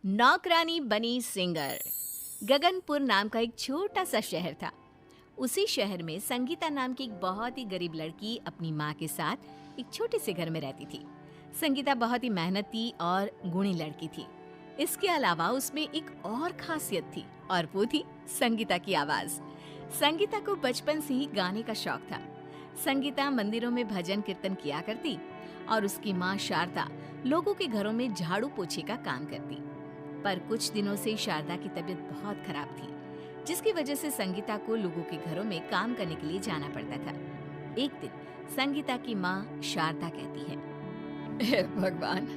नौकरानी बनी सिंगर। गगनपुर नाम का एक छोटा सा शहर था। उसी शहर में संगीता नाम की एक बहुत ही गरीब लड़की अपनी माँ के साथ एक छोटे से घर में रहती थी। संगीता बहुत ही मेहनती और गुणी लड़की थी। इसके अलावा उसमें एक और खासियत थी और वो थी संगीता की आवाज। संगीता को बचपन से ही गाने का शौक था। संगीता मंदिरों में भजन कीर्तन किया करती और उसकी माँ शारदा लोगों के घरों में झाड़ू पोछे का काम करती। पर कुछ दिनों से शारदा की तबीयत बहुत खराब थी, जिसकी वजह से संगीता को लोगों के घरों में काम करने के लिए जाना पड़ता था। एक दिन संगीता की माँ शारदा कहती है, हे भगवान,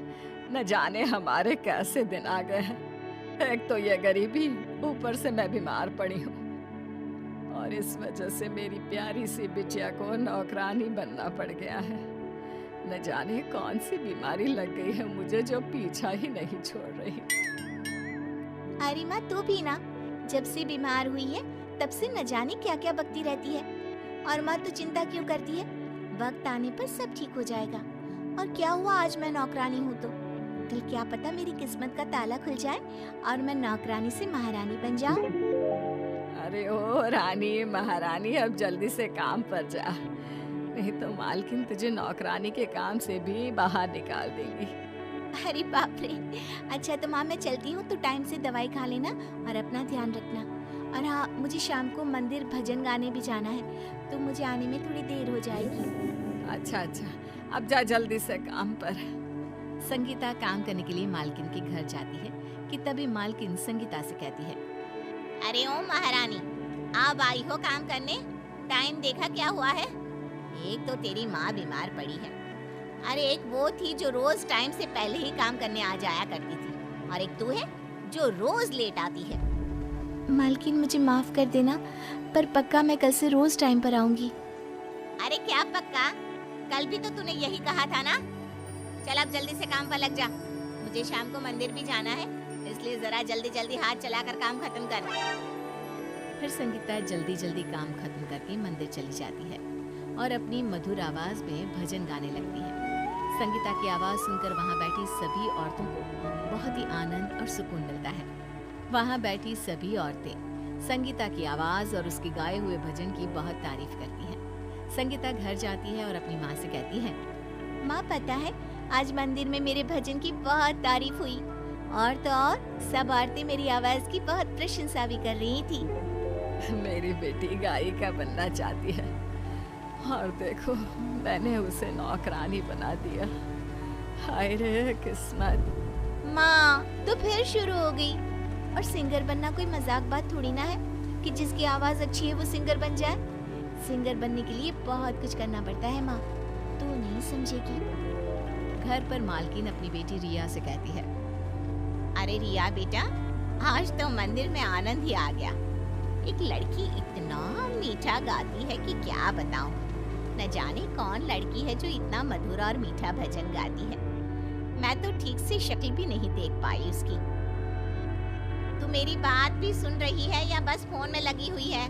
न जाने हमारे कैसे दिन आ गए हैं। एक तो ये गरीबी, ऊपर से मैं बीमार पड़ी हूँ और इस वजह से मेरी प्यारी सी बिटिया को नौकरानी बनना पड़ गया है। न जाने कौन सी बीमारी लग गई है मुझे, जो पीछा ही नहीं छोड़ रही। अरे माँ, तू भी ना जब से बीमार हुई है तब से न जाने क्या क्या बकती रहती है। और माँ, तू चिंता क्यों करती है? वक्त आने पर सब ठीक हो जाएगा। और क्या हुआ, आज मैं नौकरानी हूँ तो कल क्या पता मेरी किस्मत का ताला खुल जाए और मैं नौकरानी से महारानी बन जाऊँ। अरे ओ रानी महारानी, अब जल्दी से काम पर जा, नहीं तो मालकिन तुझे नौकरानी के काम से भी बाहर निकाल देगी। अरे बाप रे। अच्छा तो माँ, मैं चलती हूँ, तो टाइम से दवाई खा लेना और अपना ध्यान रखना। और हाँ, मुझे शाम को मंदिर भजन गाने भी जाना है, तो मुझे आने में थोड़ी देर हो जाएगी। अच्छा, अब जा जल्दी से काम पर। संगीता काम करने के लिए मालकिन के घर जाती है कि तभी मालकिन संगीता से कहती है, अरे ओ महारानी, अब आई हो काम करने? टाइम देखा क्या हुआ है? एक तो तेरी माँ बीमार पड़ी है, अरे एक वो थी जो रोज टाइम से पहले ही काम करने आ जाया करती थी, और एक तू है जो रोज लेट आती है। मालकिन, मुझे माफ कर देना, पर पक्का मैं कल से रोज टाइम पर आऊंगी। अरे क्या पक्का? कल भी तो तूने यही कहा था ना। चल अब जल्दी से काम पर लग जा, मुझे शाम को मंदिर भी जाना है, इसलिए जरा जल्दी जल्दी हाथ चलाकर काम खत्म कर। फिर संगीता जल्दी जल्दी काम खत्म करके मंदिर चली जाती है और अपनी मधुर आवाज में भजन गाने लगती है। संगीता की आवाज सुनकर वहाँ बैठी सभी औरतों को बहुत ही आनंद और सुकून मिलता है। वहाँ बैठी सभी औरतें संगीता की आवाज और उसके गाए हुए भजन की बहुत तारीफ करती हैं। संगीता घर जाती है और अपनी माँ से कहती है, माँ, पता है आज मंदिर में मेरे भजन की बहुत तारीफ हुई, और तो और सब औरतें मेरी आवाज की बहुत प्रशंसा भी कर रही थी। मेरी बेटी गायिका बनना चाहती है और देखो मैंने उसे नौकरानी बना दिया। हाय रे किस्मत। माँ, तो फिर शुरू हो गई। और सिंगर बनना कोई मजाक बात थोड़ी ना है कि जिसकी आवाज अच्छी है वो सिंगर बन जाए। सिंगर बनने के लिए बहुत कुछ करना पड़ता है माँ, तू नहीं समझेगी। घर पर मालकिन अपनी बेटी रिया से कहती है, अरे रिया बेटा, आज तो मंदिर में आनंद ही आ गया। एक लड़की इतना मीठा गाती है कि क्या बताऊं। न जाने कौन लड़की है जो इतना मधुर और मीठा भजन गाती है। मैं तो ठीक से शक्ल भी नहीं देख पाई उसकी। तू मेरी बात भी सुन रही है या बस फोन में लगी हुई है?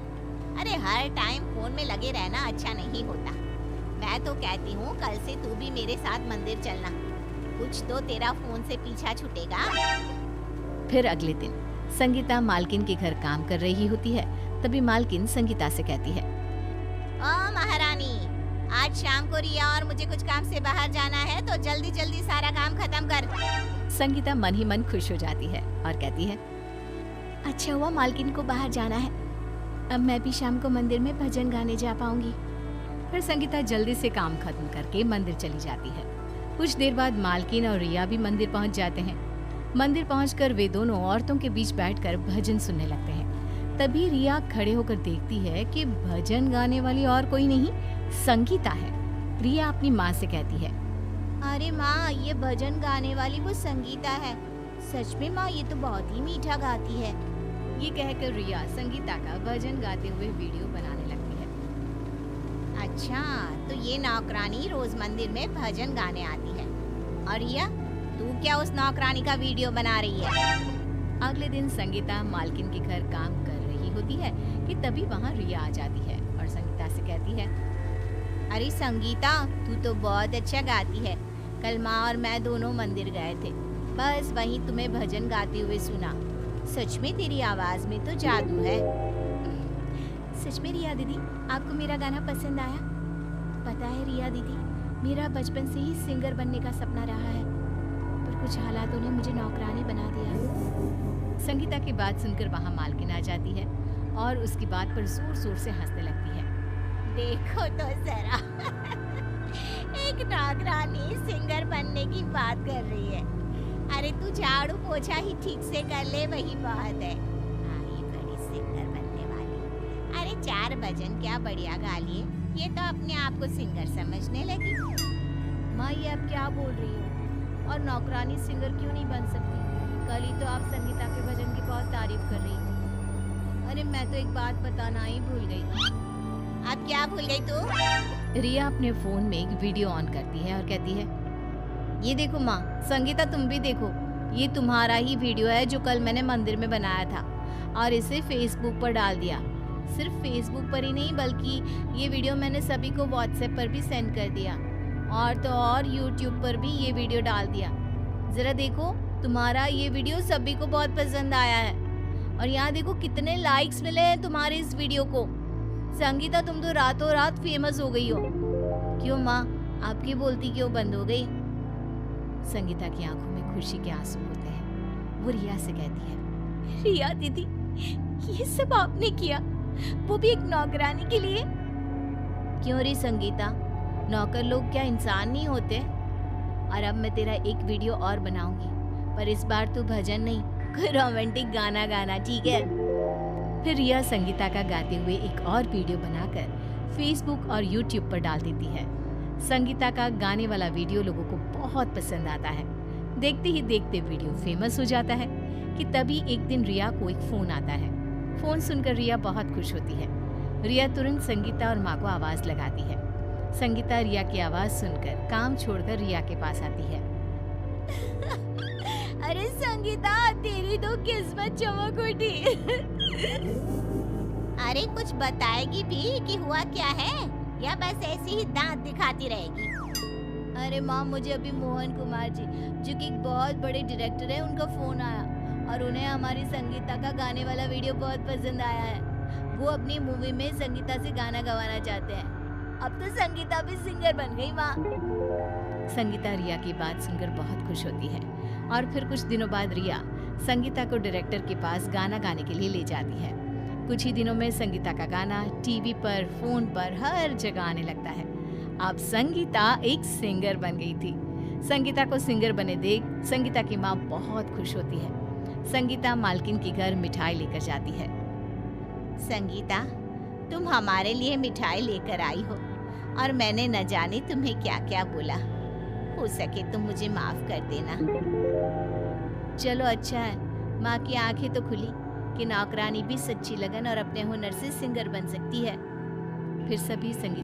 अरे हर टाइम फोन में लगे रहना अच्छा नहीं होता। मैं तो कहती हूँ कल से तू भी मेरे साथ मंदिर चलना, कुछ तो तेरा फोन से पीछा छूटेगा। फिर अगले दिन संगीता मालकिन के घर काम कर रही होती है। तभी मालकिन संगीता से कहती है, ओ महारानी, आज शाम को रिया और मुझे कुछ काम से बाहर जाना है, तो जल्दी जल्दी सारा काम खत्म कर। संगीता मन ही मन खुश हो जाती है और कहती है, अच्छा हुआ मालकिन को बाहर जाना है, अब मैं भी शाम को मंदिर में भजन गाने जा पाऊंगी। फिर संगीता जल्दी से काम खत्म करके मंदिर चली जाती है। कुछ देर बाद मालकिन और रिया भी मंदिर पहुंच जाते हैं। मंदिर पहुंचकर वे दोनों औरतों के बीच बैठकर भजन सुनने लगते हैं। तभी रिया खड़े होकर देखती है कि भजन गाने वाली और कोई नहीं, संगीता है। रिया अपनी माँ से कहती है, अरे माँ, ये भजन गाने वाली वो संगीता है। सच में माँ, ये तो बहुत ही मीठा गाती है। ये कहकर रिया संगीता का भजन गाते हुए वीडियो बनाने लगती है। अच्छा, तो ये नौकरानी रोज मंदिर में भजन गाने आती है, और रिया, तू क्या उस नौकरानी का वीडियो बना रही है? अगले दिन संगीता मालकिन के घर काम कर रही होती है कि तभी वहाँ रिया आ जाती है और संगीता से कहती है, अरे संगीता, तू तो बहुत अच्छा गाती है। कल माँ और मैं दोनों मंदिर गए थे, बस वहीं तुम्हें भजन गाते हुए सुना। सच में तेरी आवाज में तो जादू है। सच में रिया दीदी, आपको मेरा गाना पसंद आया? पता है रिया दीदी, मेरा बचपन से ही सिंगर बनने का सपना रहा है, पर कुछ हालातों ने मुझे नौकरानी बना दिया। संगीता की बात सुनकर वहाँ मालकिन आ जाती है और उसकी बात पर जोर जोर से हंसने लगती है। देखो तो जरा एक नौकरानी सिंगर बनने की बात कर रही है। अरे तू झाड़ू पोछा ही ठीक से कर ले, वही बहुत है। आई बड़ी सिंगर बनने वाली। अरे 4 भजन क्या बढ़िया गा लिए, ये तो अपने आप को सिंगर समझने लगी। माँ, ये आप क्या बोल रही हो? और नौकरानी सिंगर क्यों नहीं बन सकती? कल ही तो आप संगीता के भजन की बहुत तारीफ कर रही थी। अरे मैं तो एक बात बताना ही भूल गई। अब क्या भूल गई तू? रिया अपने फोन में एक वीडियो ऑन करती है और कहती है, ये देखो माँ, संगीता तुम भी देखो, ये तुम्हारा ही वीडियो है जो कल मैंने मंदिर में बनाया था और इसे फेसबुक पर डाल दिया। सिर्फ फेसबुक पर ही नहीं, बल्कि ये वीडियो मैंने सभी को व्हाट्सएप पर भी सेंड कर दिया, और तो और यूट्यूब पर भी ये वीडियो डाल दिया। जरा देखो, तुम्हारा ये वीडियो सभी को बहुत पसंद आया है और यहाँ देखो कितने लाइक्स मिले हैं तुम्हारे इस वीडियो को। संगीता, तुम तो रातों रात फेमस हो गई हो। क्यों माँ, आपकी बोलती क्यों बंद हो गई? संगीता की आंखों में खुशी के आंसू होते हैं। वो रिया से कहती है, रिया दीदी, ये सब आपने किया, वो भी एक नौकरानी के लिए? क्यों रे संगीता, नौकर लोग क्या इंसान नहीं होते? और अब मैं तेरा एक वीडियो और बनाऊंगी, पर इस बार तू भजन नहीं, कोई रोमांटिक गाना गाना, ठीक है? फिर रिया संगीता का गाते हुए एक और वीडियो बनाकर फेसबुक और यूट्यूब पर डाल देती है। संगीता का गाने वाला वीडियो लोगों को बहुत पसंद आता है। देखते ही देखते वीडियो फेमस हो जाता है कि तभी एक दिन रिया को एक फोन आता है। फोन सुनकर रिया बहुत खुश होती है। रिया तुरंत संगीता और माँ को आवाज लगाती है। संगीता रिया की आवाज सुनकर काम छोड़कर रिया के पास आती है। अरे संगीता, तेरी तो किस्मत चमक उठी। अरे कुछ बताएगी भी कि हुआ क्या है, या बस ऐसे ही दांत दिखाती रहेगी? अरे माँ, मुझे अभी मोहन कुमार जी, जो कि एक बहुत बड़े डायरेक्टर है, उनका फोन आया और उन्हें हमारी संगीता का गाने वाला वीडियो बहुत पसंद आया है। वो अपनी मूवी में संगीता से गाना गवाना चाहते हैं। अब तो संगीता भी सिंगर बन गई माँ। संगीता रिया की बात सुनकर बहुत खुश होती है और फिर कुछ दिनों बाद रिया संगीता को डायरेक्टर के पास गाना गाने के लिए ले जाती है। कुछ ही दिनों में संगीता का गाना टीवी पर, फोन पर, हर जगह आने लगता है। अब संगीता एक सिंगर बन गई थी। संगीता को सिंगर बने देख संगीता की माँ बहुत खुश होती है। संगीता मालकिन के घर मिठाई लेकर जाती है। संगीता, तुम हमारे लिए मिठाई लेकर आई हो और मैंने न जाने तुम्हें क्या क्या बोला। हो सके तो मुझे माफ कर देना। चलो अच्छा है, माँ की आंखें तो खुली कि नौकरानी भी सच्ची लगन और अपने हुनर से सिंगर बन सकती है। फिर सभी संगीत